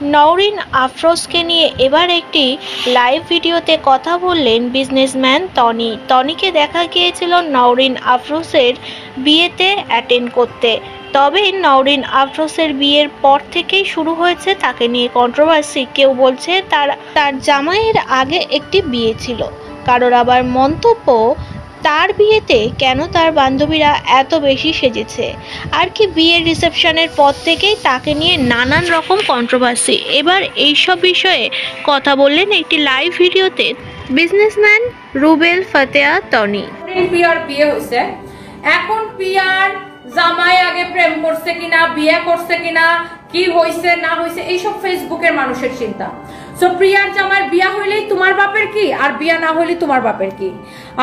নওরিন আফরোজকে নিয়ে এবার একটি লাইভ ভিডিওতে কথা বললেন বিজনেসম্যান টনি। টনিকে দেখা গিয়েছিল নওরিন আফরোজের বিয়েতে অ্যাটেন্ড করতে। তবে নওরিন আফরোজের বিয়ের পর থেকেই শুরু হয়েছে তাকে নিয়ে কন্ট্রোভার্সি। কেউ বলছে তার জামাইয়ের আগে একটি বিয়ে ছিল, কারোর আবার মন্তব্য তার বিয়েতে কেন তার বান্ধবীরা এত বেশি সেজেছে। আর কি বিয়ের রিসেপশনের পর থেকেই তাকে নিয়ে নানান রকম কন্ট্রোভার্সি। এবার এইসব বিষয়ে কথা বললেন একটি লাইভ ভিডিওতে বিজনেসম্যান রুবেল ফাতেয়া টনি। প্রিয়ার বিয়ে হয়েছে, এখন প্রিয়ার জামাই আগে প্রেম করছে কিনা, বিয়ে করছে কিনা, কি হয়েছে না হয়েছে, এইসব ফেসবুকের মানুষের চিন্তা। সো প্রিয়ার জামাইয়ের বিয়া হইলেই তোমার বাপের কি, আর বিয়া না হইলে তোমার বাপের কি।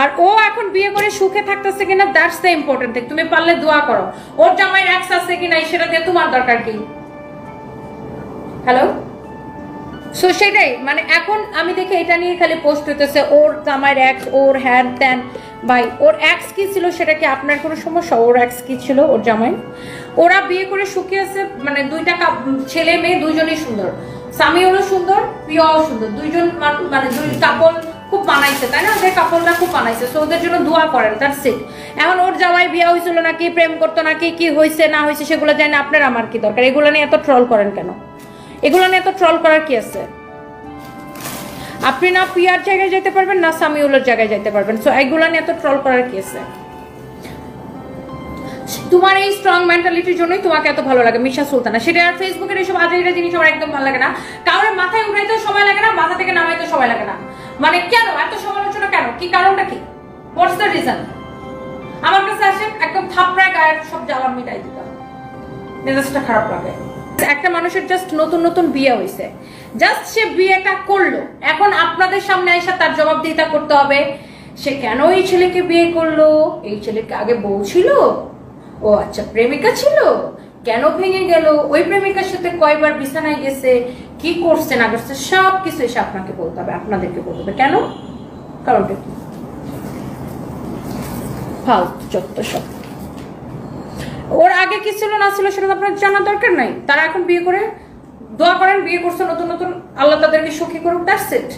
আর ও এখন বিয়ে করে সুখে থাকতেছে কিনা, দ্যাটস দ্য ইম্পর্টেন্ট থিং। তুমি পারলে দোয়া করো। ওর জামাইয়ের এক্স আছে কিনা সেটা দিয়ে তোমার দরকার কি? হ্যালো, সো সেটাই মানে এখন আমি দেখি এটা নিয়ে খালি পোস্ট হইতেছে, ওর জামাইয়ের এক্স, ওর হ্যান ত্যান। ভাই, ওর এক্স কি ছিল সেটা কি আপনার কোনো সমস্যা? ওর এক্স কি ছিল, ওর জামাই? ওরা বিয়ে করে সুখে আছে, মানে দুইটা ছেলে মেয়ে দুইজনই সুন্দর, স্বামীও সুন্দর, প্রিয়াও সুন্দর, দুইজন মানে দুই কাপল খুব মানাইছে, তাই না? ওদের কাপলটা খুব মানাইছে, সো ওদের জন্য দোয়া করেন, দ্যাটস ইট। এখন ওর জামাই বিয়ে হয়েছিল নাকি, প্রেম করতো নাকি, কি হয়েছে না হয়েছে সেগুলো জানি না, আপনার আমার কি দরকার? এগুলো নিয়ে এত ট্রল করেন কেন? এগুলো নিয়ে এত ট্রল করার কি আছে? আপনি না পিয়ার জায়গায় যেতে পারবেন, না সামিউলের জায়গায় যেতে পারবেন, সো এগুলো নিয়ে এত ট্রল করার কি আছে? তোমার এই স্ট্রং মেন্টালিটির জন্যই তোমাকে এত ভালো লাগে মিশা সুলতানা। সেটা আর ফেসবুকের এইসব আজেবাজে জিনিস আমার একদম ভালো লাগে না। কারোর মাথায় উঠাইতেও সময় লাগে না, মাথা থেকে নামাইতেও সময় লাগে না। মানে কেন এত সমালোচনা কেন? কি কারণটা কি? What's the reason? আমার কাছে আসেন, একদম থাপড়ায় গায়ের সব জ্বালা মিটাই দিতাম, মেজাজটা খারাপ লাগে। একটা মানুষের জাস্ট নতুন নতুন বিয়ে হয়েছে, জাস্ট সে বিয়েটা করলো, এখন আপনাদের সামনে এসে তার জবাবদিহিতা করতে হবে সে কেন এই ছেলেকে বিয়ে করলো, এই ছেলেকে আগে বউ ছিল, ও আচ্ছা প্রেমিকা ছিল, কেন ভেঙে গেল, ওই প্রেমিকার সাথে কয়বার বিছানায় গেছে, কি করছে না করছে, সব কিছু এসে আপনাকে বলতে হবে, আপনাদেরকে বলতে হবে। কেন? কারণটা কি? ফালতু চত্ব সব। ওর আগে কি ছিল না ছিল সেটা আপনার জানার দরকার নাই। তারা এখন বিয়ে করে দোয়া করেন, বিয়ে করছে নতুন নতুন, আল্লাহ তাদেরকে সুখী করুক, দ্যাটস ইট।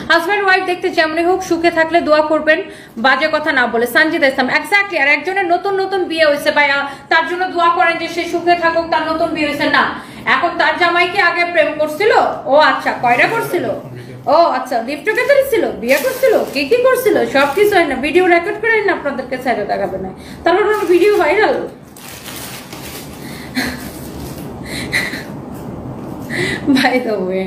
হাজব্যান্ড ওয়াইফ দেখতে যেমনই হোক সুখে থাকলে দোয়া করবেন, বাজে কথা না বলে। সঞ্জিদা ইসলাম, এক্স্যাক্টলি। আর একজনের নতুন নতুন বিয়ে হয়েছে ভাইয়া, তার জন্য দোয়া করেন যে সে সুখে থাকুক, তার নতুন বিয়ে হয়েছে না। এখন তার জামাইকে আগে প্রেম করছিল, ও আচ্ছা কয়টা করছিল, ও আচ্ছা লিভ টুগেদার ছিল, বিয়ে করছিল, কি কি করছিল, সবকিছু হয় না, ভিডিও রেকর্ড করে না আপনাদেরকে সাইডে দেখাবে না, তারপর video viral. By the way